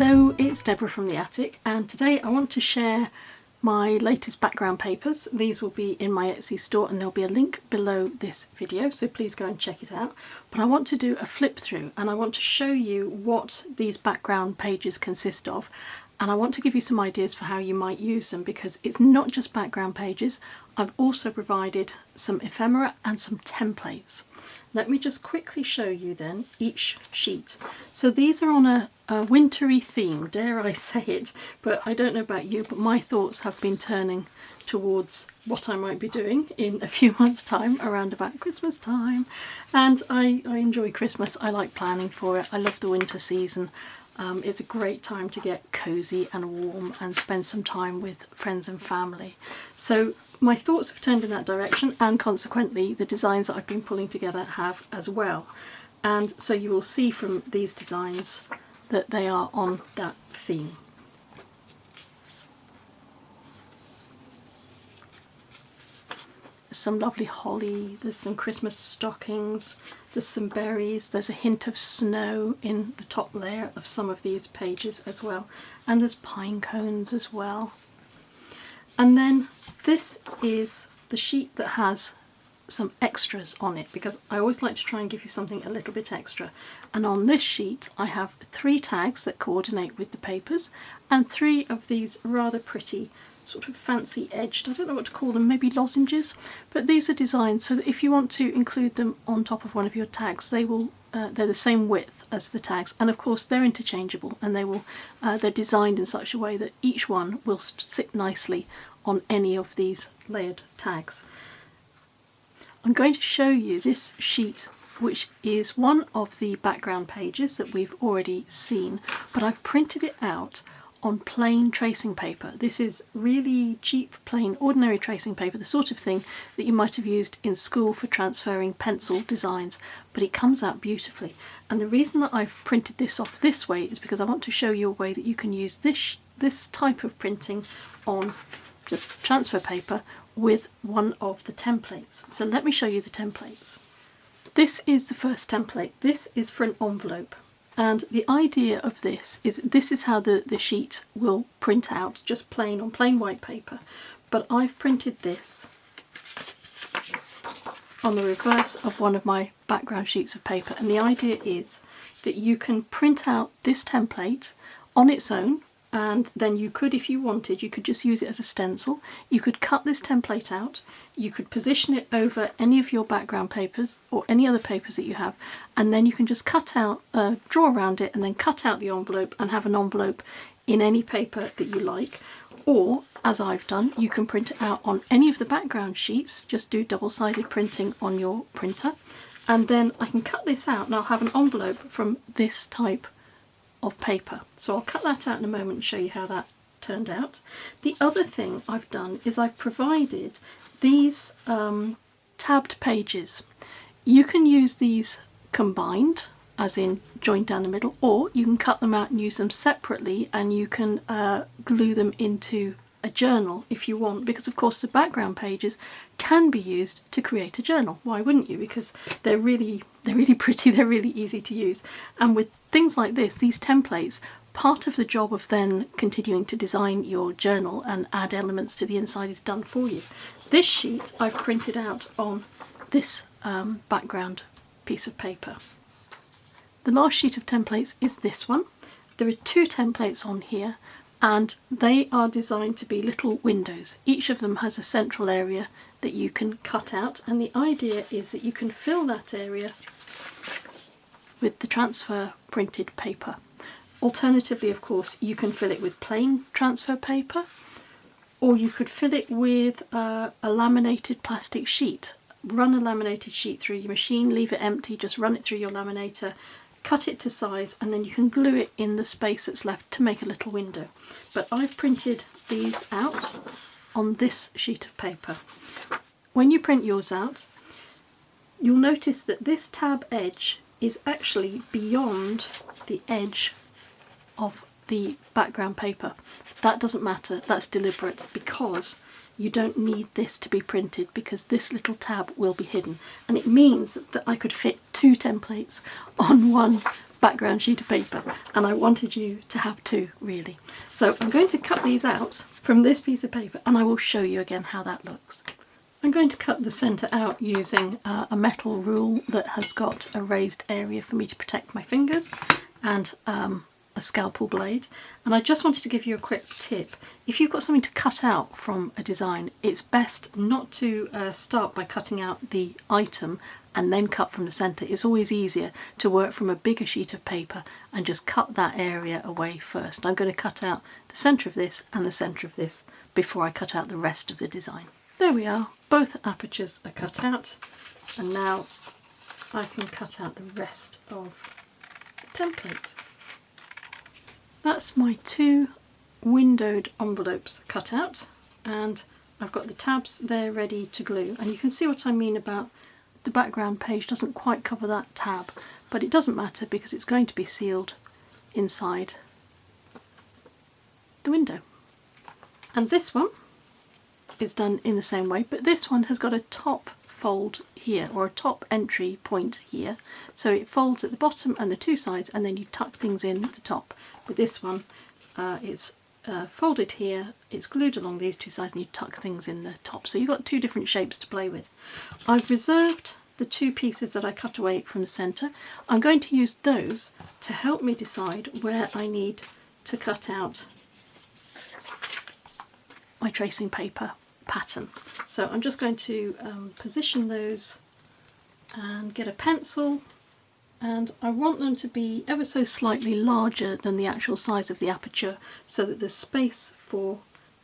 Hello, it's Deborah from the attic, and today I want to share my latest background papers. These will be in my Etsy store and there'll be a link below this video, so please go and check it out. But I want to do a flip through and I want to show you what these background pages consist of, and I want to give you some ideas for how you might use them, because it's not just background pages. I've also provided some ephemera and some templates. Let me just quickly show you then each sheet. So these are on a wintry theme, dare I say it, but I don't know about you, but my thoughts have been turning towards what I might be doing in a few months' time, around about Christmas time. And I enjoy Christmas, I like planning for it, I love the winter season. It's a great time to get cosy and warm and spend some time with friends and family. So my thoughts have turned in that direction, and consequently the designs that I've been pulling together have as well. And so you will see from these designs that they are on that theme. There's some lovely holly, there's some Christmas stockings, there's some berries, there's a hint of snow in the top layer of some of these pages as well, and there's pine cones as well. And then this is the sheet that has some extras on it, because I always like to try and give you something a little bit extra. And on this sheet I have 3 tags that coordinate with the papers, and 3 of these rather pretty sort of fancy edged, I don't know what to call them, maybe lozenges, but these are designed so that if you want to include them on top of one of your tags, they will they're the same width as the tags, and of course they're interchangeable, and they will they're designed in such a way that each one will sit nicely on any of these layered tags. I'm going to show you this sheet, which is one of the background pages that we've already seen, but I've printed it out on plain tracing paper. This is really cheap, plain, ordinary tracing paper, the sort of thing that you might have used in school for transferring pencil designs, but it comes out beautifully. And the reason that I've printed this off this way is because I want to show you a way that you can use this type of printing on just transfer paper with one of the templates. So let me show you the templates. This is the first template. This is for an envelope. And the idea of this is how the sheet will print out, just plain on plain white paper. But I've printed this on the reverse of one of my background sheets of paper. And the idea is that you can print out this template on its own, and then you could, if you wanted, you could just use it as a stencil. You could cut this template out, you could position it over any of your background papers or any other papers that you have, and then you can just cut out, draw around it and then cut out the envelope and have an envelope in any paper that you like. Or, as I've done, you can print it out on any of the background sheets, just do double-sided printing on your printer, and then I can cut this out and I'll have an envelope from this type of paper. So I'll cut that out in a moment and show you how that turned out. The other thing I've done is I've provided these tabbed pages. You can use these combined, as in joined down the middle, or you can cut them out and use them separately, and you can glue them into a journal if you want, because of course the background pages can be used to create a journal. Why wouldn't you? Because they're really pretty, they're really easy to use. And with things like this, these templates, part of the job of then continuing to design your journal and add elements to the inside is done for you. This sheet I've printed out on this background piece of paper. The last sheet of templates is this one. There are 2 templates on here, and they are designed to be little windows. Each of them has a central area that you can cut out, and the idea is that you can fill that area with the transfer printed paper. Alternatively, of course, you can fill it with plain transfer paper, or you could fill it with a laminated plastic sheet. Run a laminated sheet through your machine, leave it empty, just run it through your laminator, cut it to size, and then you can glue it in the space that's left to make a little window. But I've printed these out on this sheet of paper. When you print yours out, you'll notice that this tab edge is actually beyond the edge of the background paper. That doesn't matter, that's deliberate, because you don't need this to be printed, because this little tab will be hidden, and it means that I could fit 2 templates on one background sheet of paper, and I wanted you to have two, really. So I'm going to cut these out from this piece of paper, and I will show you again how that looks. I'm going to cut the centre out using a metal rule that has got a raised area for me to protect my fingers, and a scalpel blade. And I just wanted to give you a quick tip. If you've got something to cut out from a design, it's best not to start by cutting out the item and then cut from the centre. It's always easier to work from a bigger sheet of paper and just cut that area away first. I'm going to cut out the centre of this and the centre of this before I cut out the rest of the design. There we are, both apertures are cut out, and now I can cut out the rest of the template. That's my two windowed envelopes cut out, and I've got the tabs there ready to glue, and you can see what I mean about the background page doesn't quite cover that tab, but it doesn't matter because it's going to be sealed inside the window. And this one is done in the same way, but this one has got a top fold here, or a top entry point here, so it folds at the bottom and the two sides, and then you tuck things in at the top. With this one, it's folded here, it's glued along these two sides, and you tuck things in the top. So you've got two different shapes to play with. I've reserved the two pieces that I cut away from the centre. I'm going to use those to help me decide where I need to cut out my tracing paper pattern. So I'm just going to position those and get a pencil, and I want them to be ever so slightly larger than the actual size of the aperture so that there's space for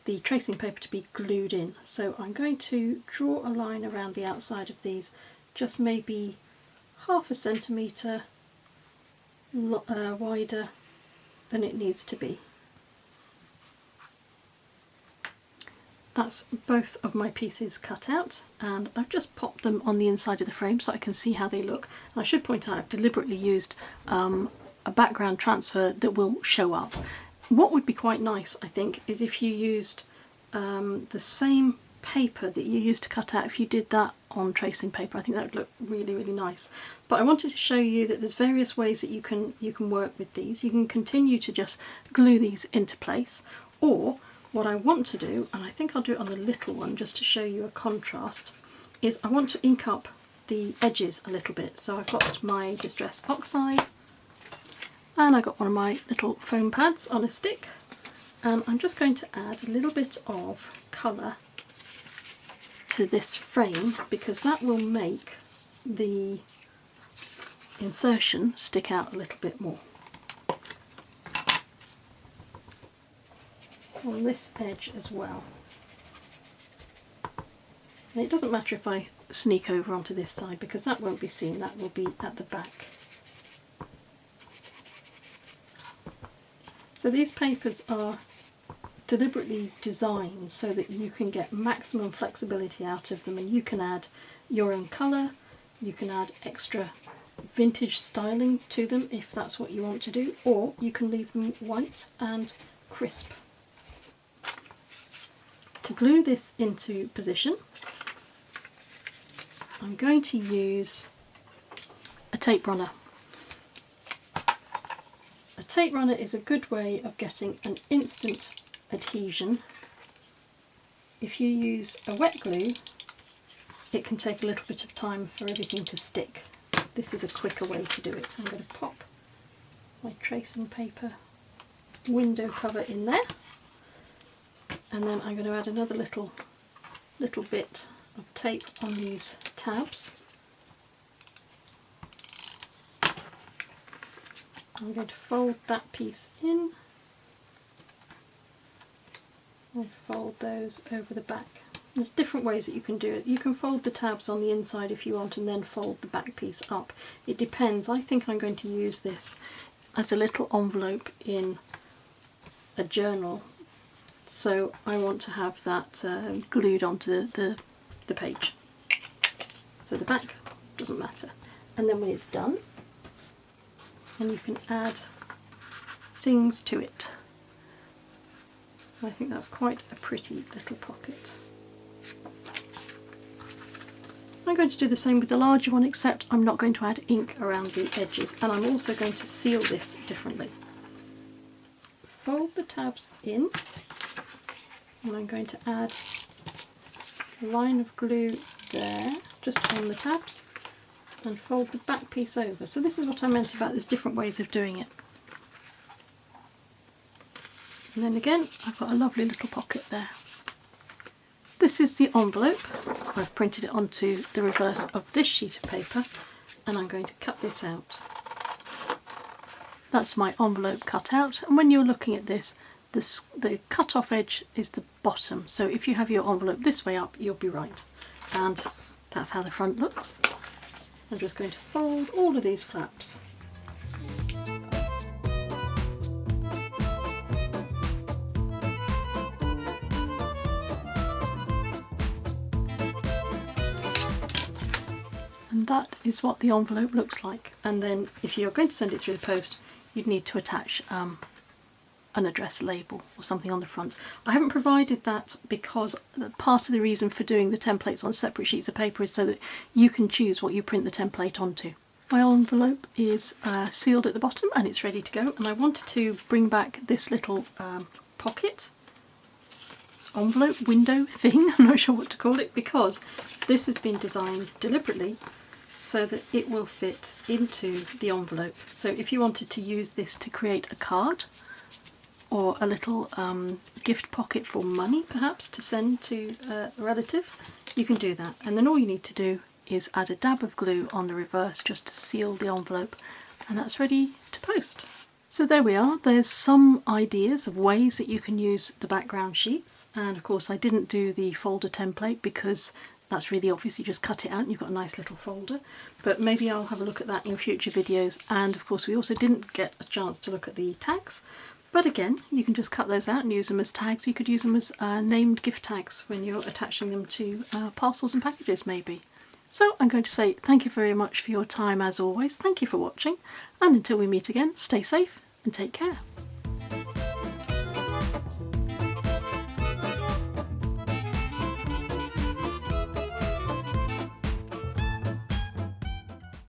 the tracing paper to be glued in. So I'm going to draw a line around the outside of these, just maybe 1/2 centimetre wider than it needs to be. That's both of my pieces cut out, and I've just popped them on the inside of the frame so I can see how they look. And I should point out I've deliberately used a background transfer that will show up. What would be quite nice, I think, is if you used the same paper that you used to cut out, if you did that on tracing paper. I think that would look really, really nice. But I wanted to show you that there's various ways that you can work with these. You can continue to just glue these into place, or what I want to do, and I think I'll do it on the little one just to show you a contrast, is I want to ink up the edges a little bit. So I've got my Distress Oxide, and I've got one of my little foam pads on a stick, and I'm just going to add a little bit of colour to this frame because that will make the insertion stick out a little bit more. On this edge as well. And it doesn't matter if I sneak over onto this side because that won't be seen, that will be at the back. So these papers are deliberately designed so that you can get maximum flexibility out of them, and you can add your own colour, you can add extra vintage styling to them if that's what you want to do, or you can leave them white and crisp. To glue this into position, I'm going to use a tape runner. A tape runner is a good way of getting an instant adhesion. If you use a wet glue, it can take a little bit of time for everything to stick. This is a quicker way to do it. I'm going to pop my tracing paper window cover in there. And then I'm going to add another little bit of tape on these tabs. I'm going to fold that piece in and fold those over the back. There's different ways that you can do it. You can fold the tabs on the inside if you want and then fold the back piece up. It depends. I think I'm going to use this as a little envelope in a journal. So I want to have that glued onto the page. So the back doesn't matter. And then when it's done, then you can add things to it. I think that's quite a pretty little pocket. I'm going to do the same with the larger one, except I'm not going to add ink around the edges, and I'm also going to seal this differently. Fold the tabs in, and I'm going to add a line of glue there, just on the tabs, and fold the back piece over. So this is what I meant about there's different ways of doing it. And then again, I've got a lovely little pocket there. This is the envelope. I've printed it onto the reverse of this sheet of paper, and I'm going to cut this out. That's my envelope cut out, and when you're looking at this, the cut off edge is the bottom, so if you have your envelope this way up, you'll be right. And that's how the front looks. I'm just going to fold all of these flaps. And that is what the envelope looks like. And then if you're going to send it through the post, you'd need to attach an address label or something on the front. I haven't provided that because part of the reason for doing the templates on separate sheets of paper is so that you can choose what you print the template onto. My envelope is sealed at the bottom and it's ready to go, and I wanted to bring back this little pocket envelope window thing, I'm not sure what to call it, because this has been designed deliberately so that it will fit into the envelope. So if you wanted to use this to create a card or a little gift pocket for money perhaps to send to a relative, you can do that. And then all you need to do is add a dab of glue on the reverse just to seal the envelope, and that's ready to post. So there we are, there's some ideas of ways that you can use the background sheets, and of course I didn't do the folder template because that's really obvious, you just cut it out and you've got a nice little folder, but maybe I'll have a look at that in future videos. And of course we also didn't get a chance to look at the tags, but again you can just cut those out and use them as tags. You could use them as named gift tags when you're attaching them to parcels and packages maybe. So I'm going to say thank you very much for your time as always, thank you for watching, and until we meet again, stay safe and take care.